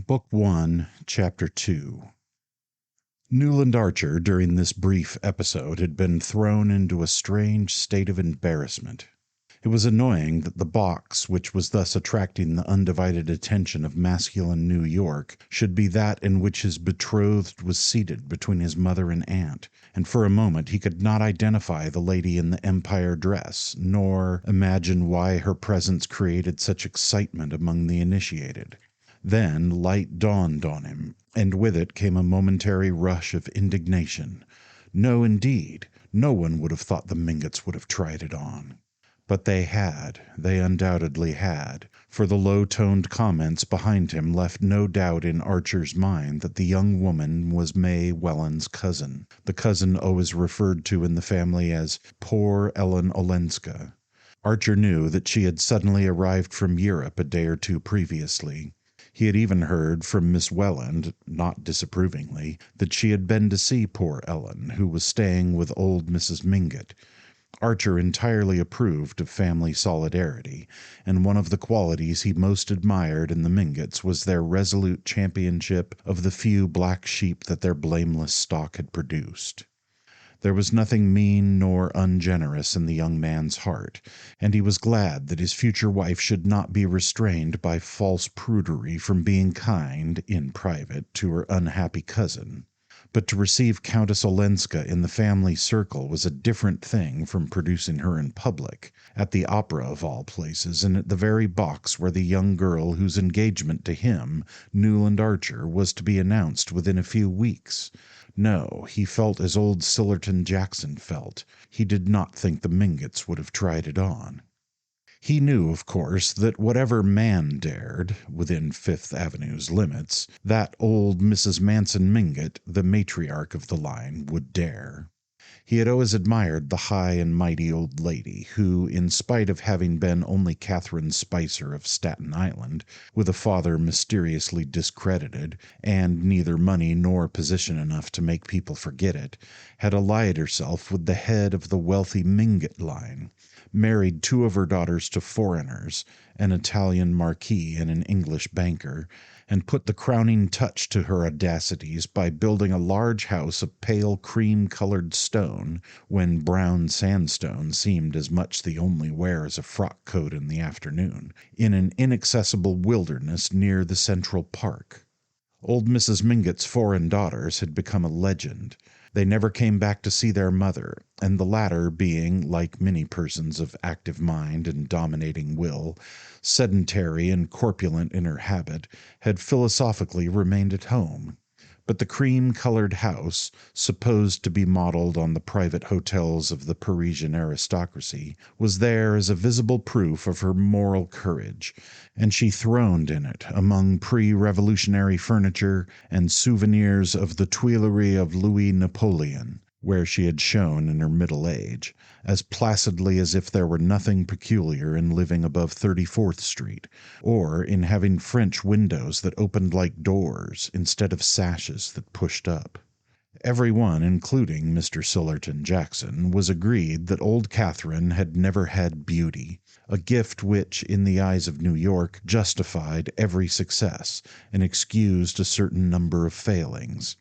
Book 1, Chapter 2. Newland Archer, during this brief episode, had been thrown into a strange state of embarrassment. It was annoying that the box, which was thus attracting the undivided attention of masculine New York, should be that in which his betrothed was seated between his mother and aunt, and for a moment he could not identify the lady in the Empire dress, nor imagine why her presence created such excitement among the initiated. Then light dawned on him, and with it came a momentary rush of indignation. No, indeed, no one would have thought the Mingotts would have tried it on. But they undoubtedly had, for the low-toned comments behind him left no doubt in Archer's mind that the young woman was May Welland's cousin, the cousin always referred to in the family as poor Ellen Olenska. Archer knew that she had suddenly arrived from Europe a day or two previously. He had even heard from Miss Welland, not disapprovingly, that she had been to see poor Ellen, who was staying with old Mrs. Mingott. Archer entirely approved of family solidarity, and one of the qualities he most admired in the Mingotts was their resolute championship of the few black sheep that their blameless stock had produced. There was nothing mean nor ungenerous in the young man's heart, and he was glad that his future wife should not be restrained by false prudery from being kind, in private, to her unhappy cousin. But to receive Countess Olenska in the family circle was a different thing from producing her in public, at the opera of all places, and at the very box where the young girl whose engagement to him, Newland Archer, was to be announced within a few weeks. No, he felt as old Sillerton Jackson felt. He did not think the Mingotts would have tried it on. He knew, of course, that whatever man dared, within Fifth Avenue's limits, that old Mrs. Manson Mingott, the matriarch of the line, would dare. He had always admired the high and mighty old lady, who, in spite of having been only Catherine Spicer of Staten Island, with a father mysteriously discredited, and neither money nor position enough to make people forget it, had allied herself with the head of the wealthy Mingott line, married two of her daughters to foreigners, an Italian marquis and an English banker, and put the crowning touch to her audacities by building a large house of pale cream-colored stone, when brown sandstone seemed as much the only wear as a frock-coat in the afternoon, in an inaccessible wilderness near the Central Park. Old Mrs. Mingott's foreign daughters had become a legend. They never came back to see their mother, and the latter being, like many persons of active mind and dominating will, sedentary and corpulent in her habit, had philosophically remained at home. But the cream-colored house, supposed to be modeled on the private hotels of the Parisian aristocracy, was there as a visible proof of her moral courage, and she throned in it among pre-revolutionary furniture and souvenirs of the Tuileries of Louis Napoleon, where she had shone in her middle age, as placidly as if there were nothing peculiar in living above 34th Street, or in having French windows that opened like doors instead of sashes that pushed up. Every one, including Mr. Sillerton Jackson, was agreed that old Catherine had never had beauty, a gift which, in the eyes of New York, justified every success and excused a certain number of failings.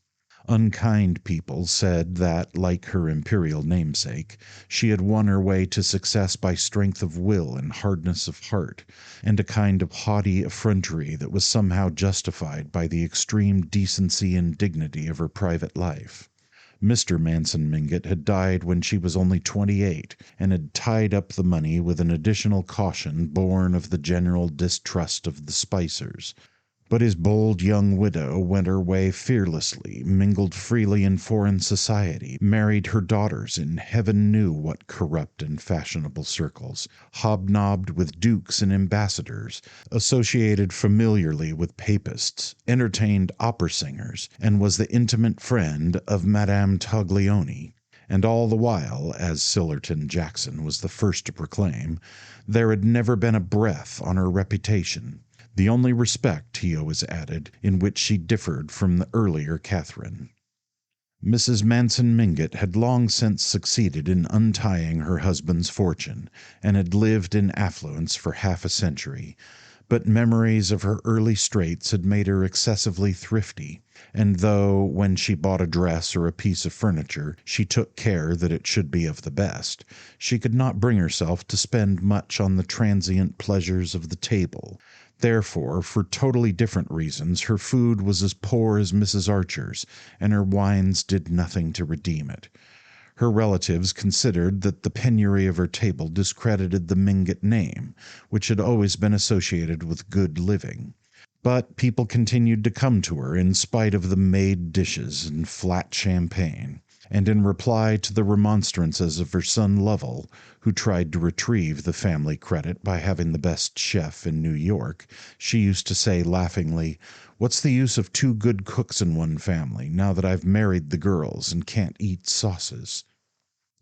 Unkind people said that, like her imperial namesake, she had won her way to success by strength of will and hardness of heart, and a kind of haughty effrontery that was somehow justified by the extreme decency and dignity of her private life. Mr. Manson Mingott had died when she was only 28, and had tied up the money with an additional caution born of the general distrust of the Spicers. But his bold young widow went her way fearlessly, mingled freely in foreign society, married her daughters in heaven knew what corrupt and fashionable circles, hobnobbed with dukes and ambassadors, associated familiarly with papists, entertained opera singers, and was the intimate friend of Madame Taglioni. And all the while, as Sillerton Jackson was the first to proclaim, there had never been a breath on her reputation. The only respect, he always added, in which she differed from the earlier Catherine. Mrs. Manson Mingott had long since succeeded in untying her husband's fortune, and had lived in affluence for half a century, But memories of her early straits had made her excessively thrifty, and though, when she bought a dress or a piece of furniture, she took care that it should be of the best, she could not bring herself to spend much on the transient pleasures of the table. Therefore, for totally different reasons, her food was as poor as Mrs. Archer's, and her wines did nothing to redeem it. Her relatives considered that the penury of her table discredited the Mingott name, which had always been associated with good living. But people continued to come to her in spite of the made dishes and flat champagne, and in reply to the remonstrances of her son Lovell, who tried to retrieve the family credit by having the best chef in New York, she used to say laughingly, "What's the use of two good cooks in one family, now that I've married the girls and can't eat sauces?"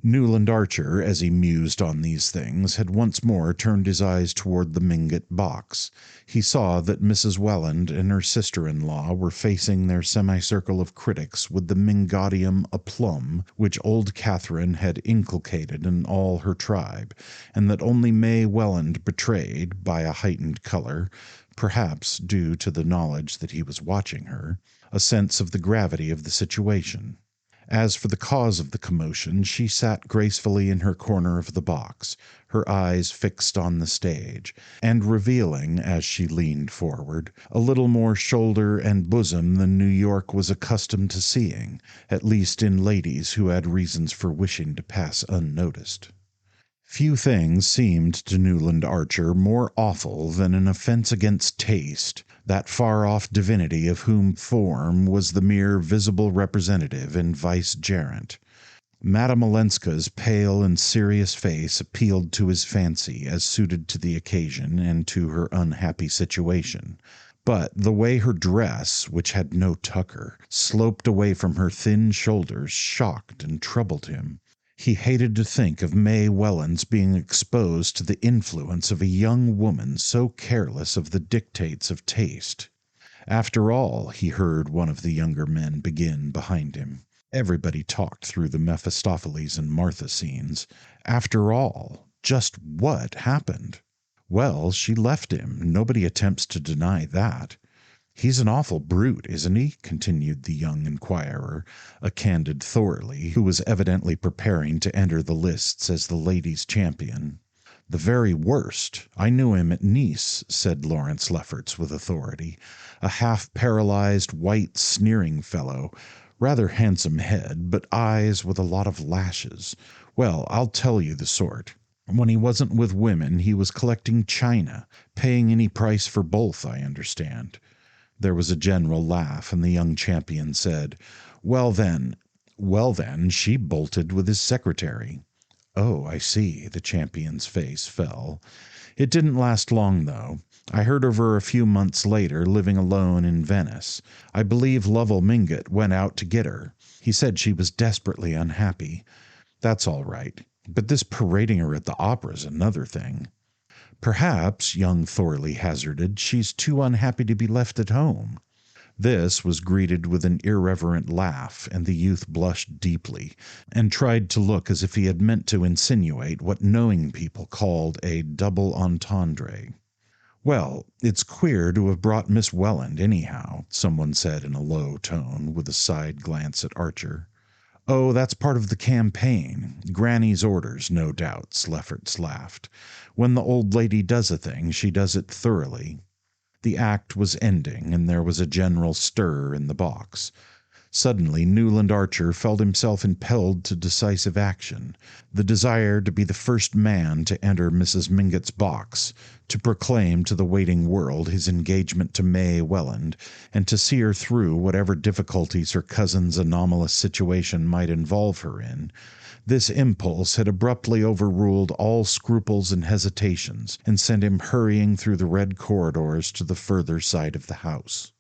Newland Archer, as he mused on these things, had once more turned his eyes toward the Mingott box. He saw that Mrs. Welland and her sister-in-law were facing their semicircle of critics with the Mingottium aplomb which old Catherine had inculcated in all her tribe, and that only May Welland betrayed, by a heightened color, perhaps due to the knowledge that he was watching her, a sense of the gravity of the situation. As for the cause of the commotion, she sat gracefully in her corner of the box, her eyes fixed on the stage, and revealing, as she leaned forward, a little more shoulder and bosom than New York was accustomed to seeing, at least in ladies who had reasons for wishing to pass unnoticed. Few things seemed to Newland Archer more awful than an offense against taste, that far-off divinity of whom form was the mere visible representative and vicegerent. Madame Olenska's pale and serious face appealed to his fancy as suited to the occasion and to her unhappy situation. But the way her dress, which had no tucker, sloped away from her thin shoulders shocked and troubled him. He hated to think of May Welland's being exposed to the influence of a young woman so careless of the dictates of taste. After all, he heard one of the younger men begin behind him. Everybody talked through the Mephistopheles and Martha scenes. After all, just what happened? Well, she left him. Nobody attempts to deny that. "He's an awful brute, isn't he?" continued the young inquirer, a candid Thorley, who was evidently preparing to enter the lists as the ladies' champion. "The very worst. I knew him at Nice," said Lawrence Lefferts with authority. "A half-paralyzed, white, sneering fellow. Rather handsome head, but eyes with a lot of lashes. Well, I'll tell you the sort. When he wasn't with women, he was collecting china, paying any price for both, I understand." There was a general laugh, and the young champion said, Well then, she bolted with his secretary." "Oh, I see." The champion's face fell. "It didn't last long, though. I heard of her a few months later, living alone in Venice. I believe Lovell Mingott went out to get her. He said she was desperately unhappy. That's all right. But this parading her at the opera's another thing." "Perhaps," young Thorley hazarded, "she's too unhappy to be left at home." This was greeted with an irreverent laugh, and the youth blushed deeply, and tried to look as if he had meant to insinuate what knowing people called a double entendre. "Well, it's queer to have brought Miss Welland, anyhow," someone said in a low tone, with a side glance at Archer. "Oh, that's part of the campaign. Granny's orders, no doubt," Lefferts laughed. "When the old lady does a thing, she does it thoroughly." The act was ending, and there was a general stir in the box. Suddenly Newland Archer felt himself impelled to decisive action, the desire to be the first man to enter Mrs. Mingott's box, to proclaim to the waiting world his engagement to May Welland, and to see her through whatever difficulties her cousin's anomalous situation might involve her in. This impulse had abruptly overruled all scruples and hesitations, and sent him hurrying through the red corridors to the further side of the house.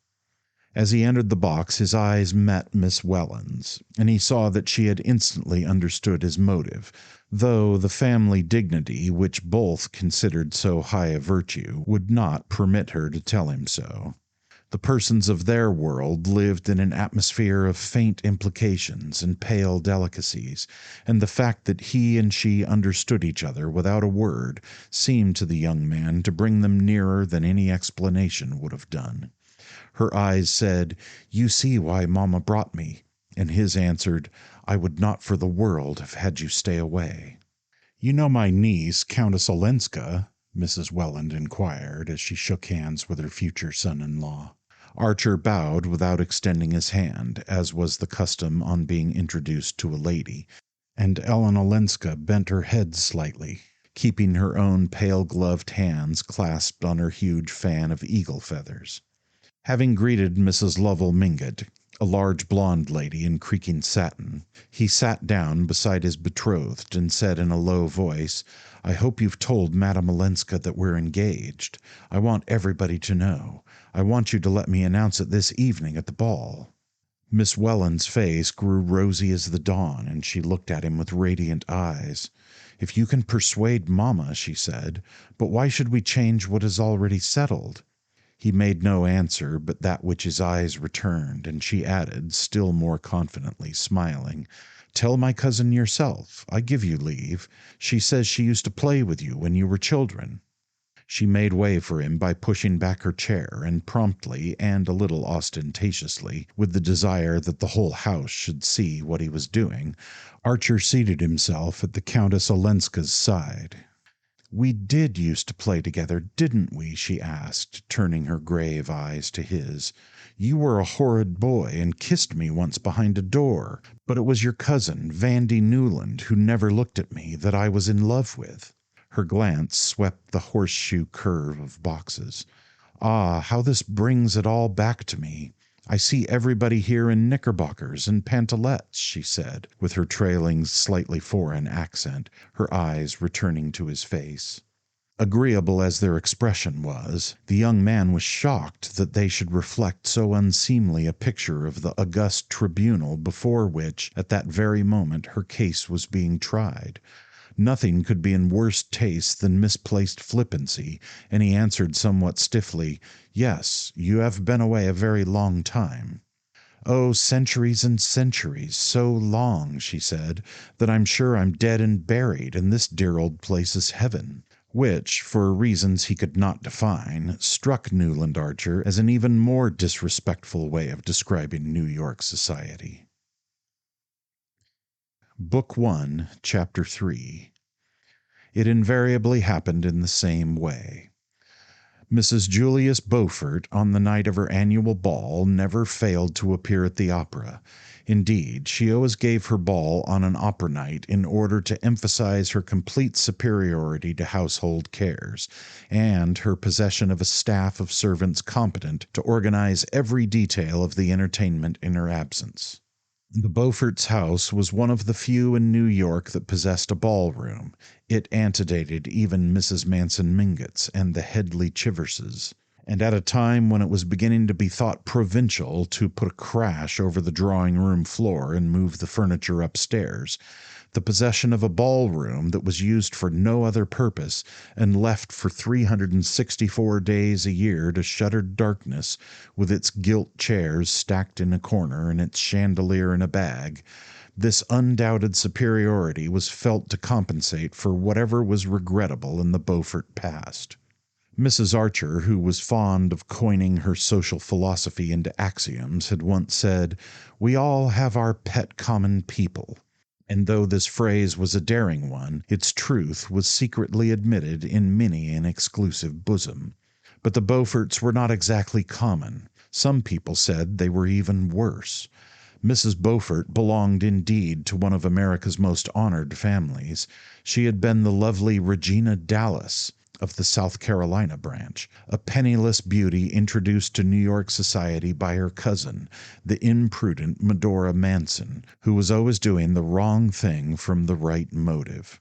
As he entered the box his eyes met Miss Welland's, and he saw that she had instantly understood his motive, though the family dignity, which both considered so high a virtue, would not permit her to tell him so. The persons of their world lived in an atmosphere of faint implications and pale delicacies, and the fact that he and she understood each other without a word seemed to the young man to bring them nearer than any explanation would have done. Her eyes said, "You see why Mamma brought me," and his answered, "I would not for the world have had you stay away." "You know my niece, Countess Olenska?" Mrs. Welland inquired as she shook hands with her future son-in-law. Archer bowed without extending his hand, as was the custom on being introduced to a lady, and Ellen Olenska bent her head slightly, keeping her own pale-gloved hands clasped on her huge fan of eagle feathers. Having greeted Mrs. Lovell Mingott, a large blonde lady in creaking satin, he sat down beside his betrothed and said in a low voice, "I hope you've told Madame Olenska that we're engaged. I want everybody to know. I want you to let me announce it this evening at the ball." Miss Welland's face grew rosy as the dawn, and she looked at him with radiant eyes. "If you can persuade Mamma," she said, "but why should we change what is already settled?" He made no answer but that which his eyes returned, and she added, still more confidently, smiling, "Tell my cousin yourself. I give you leave. She says she used to play with you when you were children." She made way for him by pushing back her chair, and promptly, and a little ostentatiously, with the desire that the whole house should see what he was doing, Archer seated himself at the Countess Olenska's side. "We did used to play together, didn't we?" she asked, turning her grave eyes to his. "You were a horrid boy, and kissed me once behind a door, but it was your cousin, Vandy Newland, who never looked at me, that I was in love with." Her glance swept the horseshoe curve of boxes. "Ah, how this brings it all back to me! I see everybody here in knickerbockers and pantalettes," she said, with her trailing, slightly foreign accent, her eyes returning to his face. Agreeable as their expression was, the young man was shocked that they should reflect so unseemly a picture of the august tribunal before which, at that very moment, her case was being tried. Nothing could be in worse taste than misplaced flippancy, and he answered somewhat stiffly, "Yes, you have been away a very long time." "Oh, centuries and centuries, so long," she said, "that I'm sure I'm dead and buried, and this dear old place is heaven." Which, for reasons he could not define, struck Newland Archer as an even more disrespectful way of describing New York society. Book 1, Chapter 3. It invariably happened in the same way. Mrs. Julius Beaufort, on the night of her annual ball, never failed to appear at the opera. Indeed, she always gave her ball on an opera night in order to emphasize her complete superiority to household cares, and her possession of a staff of servants competent to organize every detail of the entertainment in her absence. The Beaufort's house was one of the few in New York that possessed a ballroom. It antedated even Mrs. Manson Mingott's and the Headley Chiverses, and at a time when it was beginning to be thought provincial to put a crash over the drawing-room floor and move the furniture upstairs, the possession of a ballroom that was used for no other purpose and left for 364 days a year to shuttered darkness, with its gilt chairs stacked in a corner and its chandelier in a bag, this undoubted superiority was felt to compensate for whatever was regrettable in the Beaufort past. Mrs. Archer, who was fond of coining her social philosophy into axioms, had once said, "We all have our pet common people." And though this phrase was a daring one, its truth was secretly admitted in many an exclusive bosom. But the Beauforts were not exactly common. Some people said they were even worse. Mrs. Beaufort belonged indeed to one of America's most honored families. She had been the lovely Regina Dallas of the South Carolina branch, a penniless beauty introduced to New York society by her cousin, the imprudent Medora Manson, who was always doing the wrong thing from the right motive.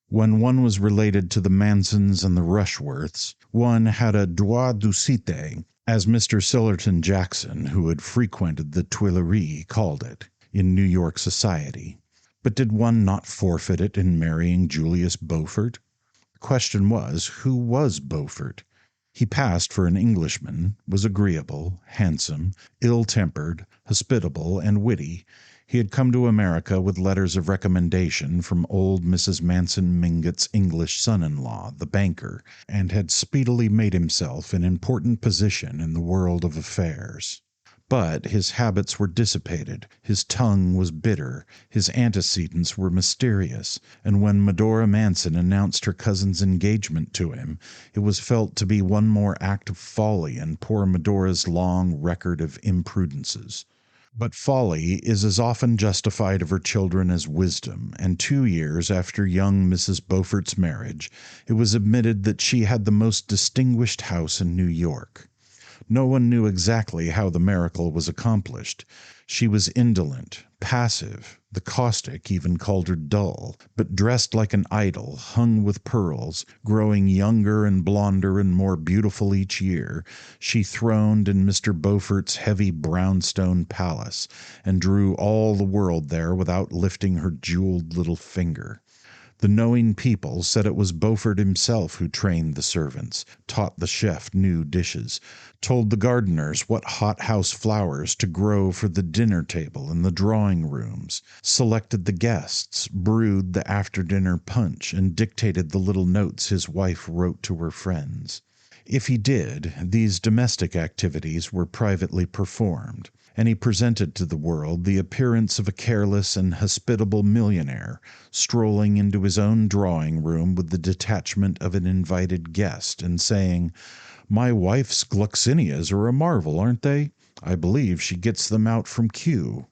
When one was related to the Mansons and the Rushworths, one had a droit de cité, as Mr. Sillerton Jackson, who had frequented the Tuileries, called it, in New York society. But did one not forfeit it in marrying Julius Beaufort? The question was, who was Beaufort? He passed for an Englishman, was agreeable, handsome, ill-tempered, hospitable, and witty. He had come to America with letters of recommendation from old Mrs. Manson Mingott's English son-in-law, the banker, and had speedily made himself an important position in the world of affairs. But his habits were dissipated, his tongue was bitter, his antecedents were mysterious, and when Medora Manson announced her cousin's engagement to him, it was felt to be one more act of folly in poor Medora's long record of imprudences. But folly is as often justified of her children as wisdom, and 2 years after young Mrs. Beaufort's marriage, it was admitted that she had the most distinguished house in New York. No one knew exactly how the miracle was accomplished. She was indolent, passive, the caustic even called her dull, but dressed like an idol, hung with pearls, growing younger and blonder and more beautiful each year, she throned in Mr. Beaufort's heavy brownstone palace, and drew all the world there without lifting her jeweled little finger. The knowing people said it was Beaufort himself who trained the servants, taught the chef new dishes, told the gardeners what hothouse flowers to grow for the dinner table and the drawing rooms, selected the guests, brewed the after-dinner punch, and dictated the little notes his wife wrote to her friends. If he did, these domestic activities were privately performed, and he presented to the world the appearance of a careless and hospitable millionaire, strolling into his own drawing-room with the detachment of an invited guest, and saying, "My wife's gloxinias are a marvel, aren't they? I believe she gets them out from Kew."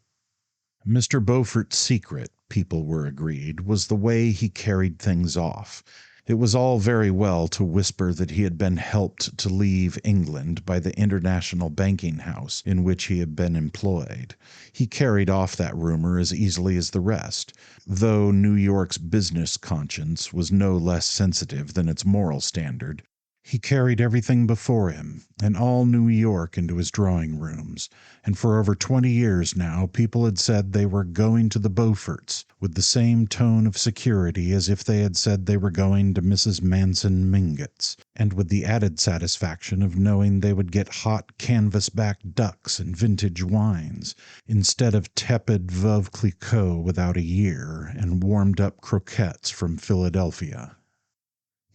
Mr. Beaufort's secret, people were agreed, was the way he carried things off. It was all very well to whisper that he had been helped to leave England by the international banking house in which he had been employed. He carried off that rumor as easily as the rest, though New York's business conscience was no less sensitive than its moral standard. He carried everything before him, and all New York into his drawing rooms, and for over 20 years now people had said they were going to the Beauforts, with the same tone of security as if they had said they were going to Mrs. Manson Mingott's, and with the added satisfaction of knowing they would get hot canvas-back ducks and vintage wines, instead of tepid Veuve Clicquot without a year, and warmed-up croquettes from Philadelphia.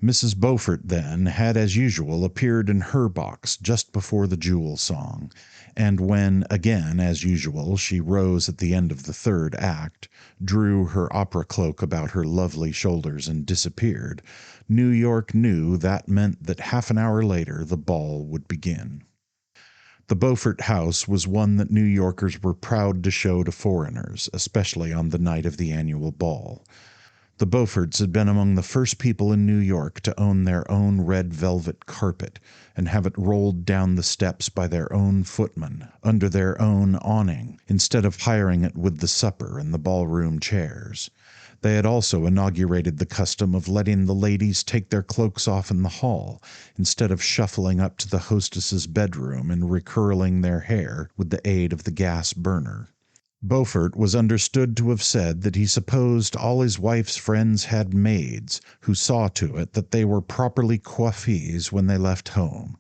Mrs. Beaufort, then, had as usual appeared in her box just before the Jewel song, and when, again as usual, she rose at the end of the third act, drew her opera cloak about her lovely shoulders and disappeared, New York knew that meant that half an hour later the ball would begin. The Beaufort house was one that New Yorkers were proud to show to foreigners, especially on the night of the annual ball. The Beauforts had been among the first people in New York to own their own red velvet carpet and have it rolled down the steps by their own footman, under their own awning, instead of hiring it with the supper and the ballroom chairs. They had also inaugurated the custom of letting the ladies take their cloaks off in the hall, instead of shuffling up to the hostess's bedroom and recurling their hair with the aid of the gas burner. Beaufort was understood to have said that he supposed all his wife's friends had maids, who saw to it that they were properly coiffées when they left home.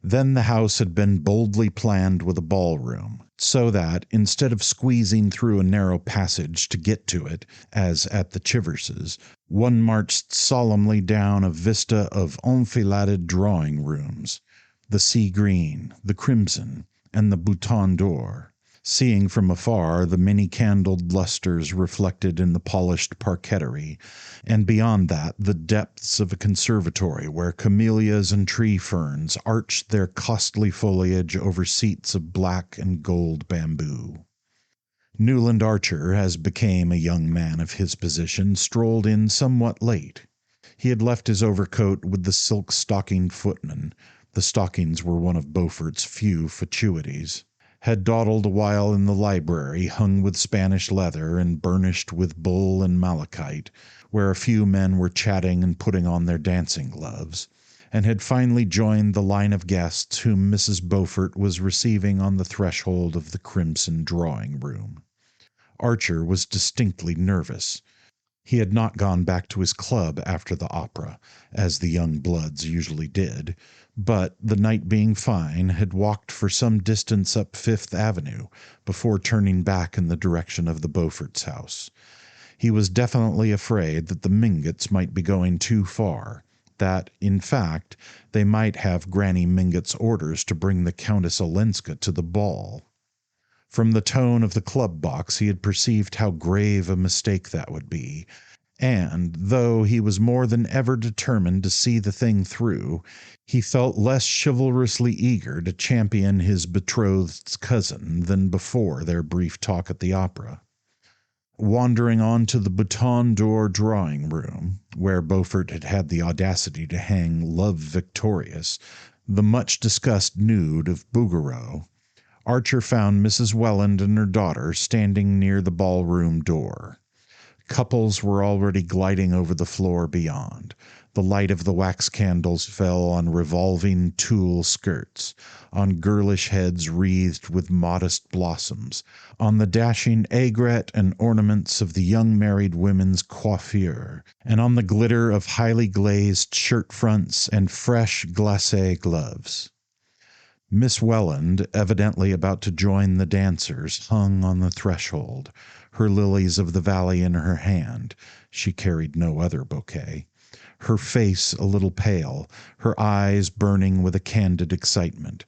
Then the house had been boldly planned with a ballroom, so that, instead of squeezing through a narrow passage to get to it, as at the Chiverses, one marched solemnly down a vista of enfiladed drawing-rooms, the sea-green, the crimson, and the bouton d'or, seeing from afar the many-candled lustres reflected in the polished parquetry, and beyond that the depths of a conservatory where camellias and tree-ferns arched their costly foliage over seats of black and gold bamboo. Newland Archer, as became a young man of his position, strolled in somewhat late. He had left his overcoat with the silk-stockinged footman. The stockings were one of Beaufort's few fatuities. Had dawdled a while in the library hung with Spanish leather and burnished with bull and malachite, where a few men were chatting and putting on their dancing gloves, and had finally joined the line of guests whom Mrs. Beaufort was receiving on the threshold of the crimson drawing-room. Archer was distinctly nervous. He had not gone back to his club after the opera, as the young bloods usually did, but, the night being fine, had walked for some distance up Fifth Avenue before turning back in the direction of the Beaufort's house. He was definitely afraid that the Mingotts might be going too far, that, in fact, they might have Granny Mingott's orders to bring the Countess Olenska to the ball. From the tone of the club box he had perceived how grave a mistake that would be, and, though he was more than ever determined to see the thing through, he felt less chivalrously eager to champion his betrothed's cousin than before their brief talk at the opera. Wandering on to the Bouton d'Or drawing-room, where Beaufort had had the audacity to hang Love Victorious, the much-discussed nude of Bouguereau, Archer found Mrs. Welland and her daughter standing near the ballroom door. Couples were already gliding over the floor beyond. The light of the wax candles fell on revolving tulle skirts, on girlish heads wreathed with modest blossoms, on the dashing aigrette and ornaments of the young married women's coiffure, and on the glitter of highly glazed shirt fronts and fresh glacé gloves. Miss Welland, evidently about to join the dancers, hung on the threshold, her lilies of the valley in her hand. She carried no other bouquet. Her face a little pale, her eyes burning with a candid excitement.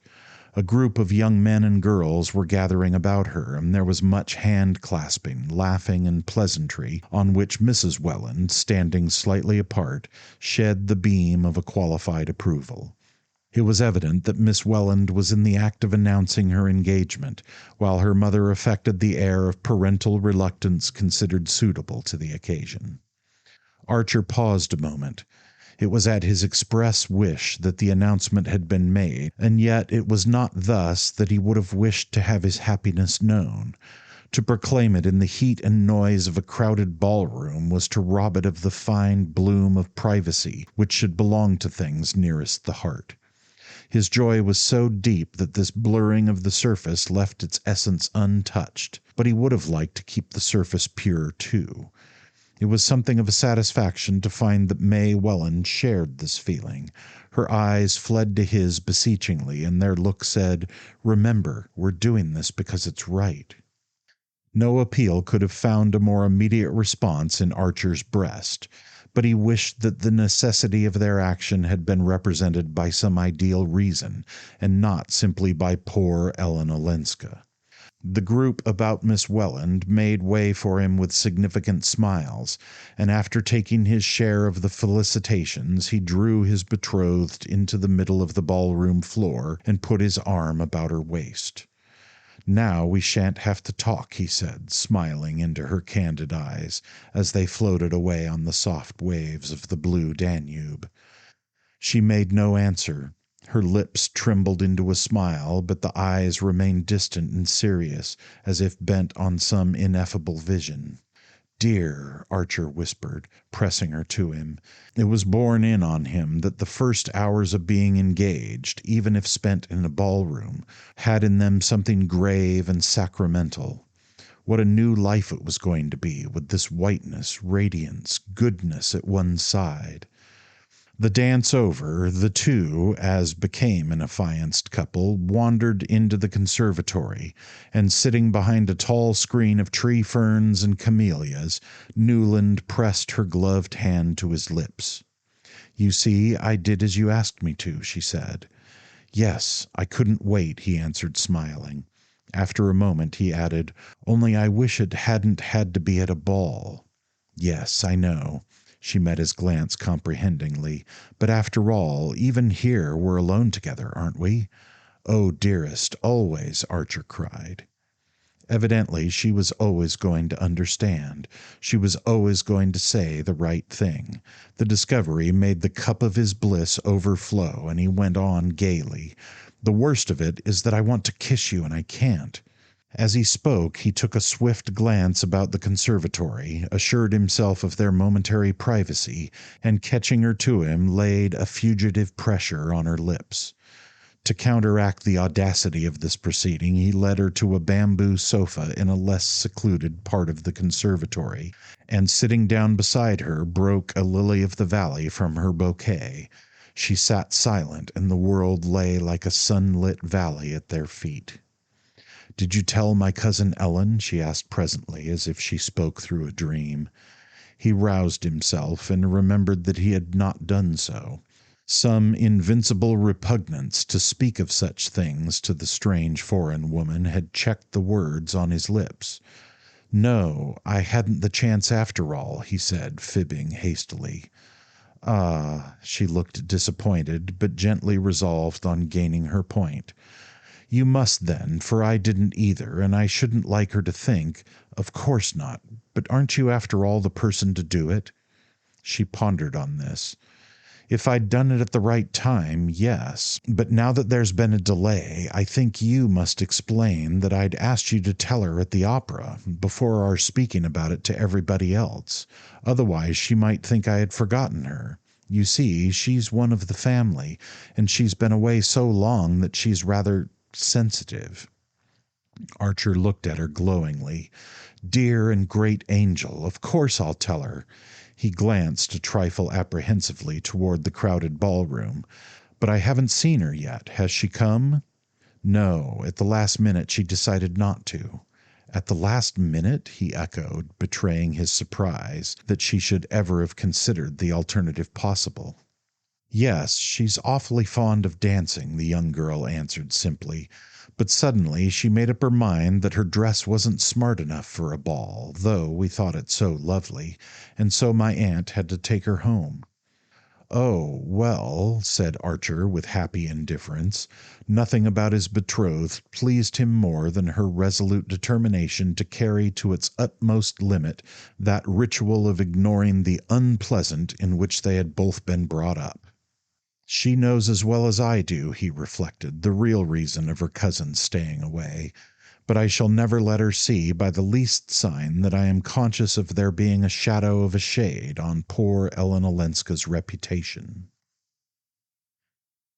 A group of young men and girls were gathering about her, and there was much hand-clasping, laughing, and pleasantry, on which Mrs. Welland, standing slightly apart, shed the beam of a qualified approval. It was evident that Miss Welland was in the act of announcing her engagement, while her mother affected the air of parental reluctance considered suitable to the occasion. Archer paused a moment. It was at his express wish that the announcement had been made, and yet it was not thus that he would have wished to have his happiness known. To proclaim it in the heat and noise of a crowded ballroom was to rob it of the fine bloom of privacy which should belong to things nearest the heart. His joy was so deep that this blurring of the surface left its essence untouched, but he would have liked to keep the surface pure too. It was something of a satisfaction to find that May Welland shared this feeling. Her eyes fled to his beseechingly, and their look said, "Remember, we're doing this because it's right." No appeal could have found a more immediate response in Archer's breast, but he wished that the necessity of their action had been represented by some ideal reason, and not simply by poor Ellen Olenska. The group about Miss Welland made way for him with significant smiles, and after taking his share of the felicitations he drew his betrothed into the middle of the ballroom floor and put his arm about her waist. "Now we shan't have to talk," he said, smiling into her candid eyes as they floated away on the soft waves of the blue Danube. She made no answer. Her lips trembled into a smile, but the eyes remained distant and serious, as if bent on some ineffable vision. "Dear," Archer whispered, pressing her to him. It was borne in on him that the first hours of being engaged, even if spent in a ballroom, had in them something grave and sacramental. What a new life it was going to be, with this whiteness, radiance, goodness at one side. The dance over, the two, as became an affianced couple, wandered into the conservatory, and sitting behind a tall screen of tree ferns and camellias, Newland pressed her gloved hand to his lips. "You see, I did as you asked me to," she said. "Yes, I couldn't wait," he answered, smiling. After a moment he added, "Only I wish it hadn't had to be at a ball." "Yes, I know." She met his glance comprehendingly. "But after all, even here we're alone together, aren't we?" "Oh, dearest, always!" Archer cried. Evidently she was always going to understand. She was always going to say the right thing. The discovery made the cup of his bliss overflow, and he went on gaily. "The worst of it is that I want to kiss you, and I can't." As he spoke, he took a swift glance about the conservatory, assured himself of their momentary privacy, and catching her to him, laid a fugitive pressure on her lips. To counteract the audacity of this proceeding, he led her to a bamboo sofa in a less secluded part of the conservatory, and sitting down beside her, broke a lily of the valley from her bouquet. She sat silent, and the world lay like a sunlit valley at their feet. "Did you tell my cousin Ellen?" she asked presently, as if she spoke through a dream. He roused himself, and remembered that he had not done so. Some invincible repugnance to speak of such things to the strange foreign woman had checked the words on his lips. "No, I hadn't the chance after all," he said, fibbing hastily. "Ah," she looked disappointed, but gently resolved on gaining her point. "You must then, for I didn't either, and I shouldn't like her to think— Of course not. But aren't you after all the person to do it?" She pondered on this. "If I'd done it at the right time, yes. But now that there's been a delay, I think you must explain that I'd asked you to tell her at the opera, before our speaking about it to everybody else. Otherwise she might think I had forgotten her. You see, she's one of the family, and she's been away so long that she's rather sensitive." Archer looked at her glowingly. "Dear and great angel, of course I'll tell her." He glanced a trifle apprehensively toward the crowded ballroom. "But I haven't seen her yet. Has she come?" "No, at the last minute she decided not to." "At the last minute?" he echoed, betraying his surprise that she should ever have considered the alternative possible. "Yes, she's awfully fond of dancing," the young girl answered simply. "But suddenly she made up her mind that her dress wasn't smart enough for a ball, though we thought it so lovely, and so my aunt had to take her home." "Oh, well," said Archer with happy indifference. Nothing about his betrothed pleased him more than her resolute determination to carry to its utmost limit that ritual of ignoring the unpleasant in which they had both been brought up. "She knows as well as I do," he reflected, "the real reason of her cousin's staying away. But I shall never let her see by the least sign that I am conscious of there being a shadow of a shade on poor Ellen Olenska's reputation."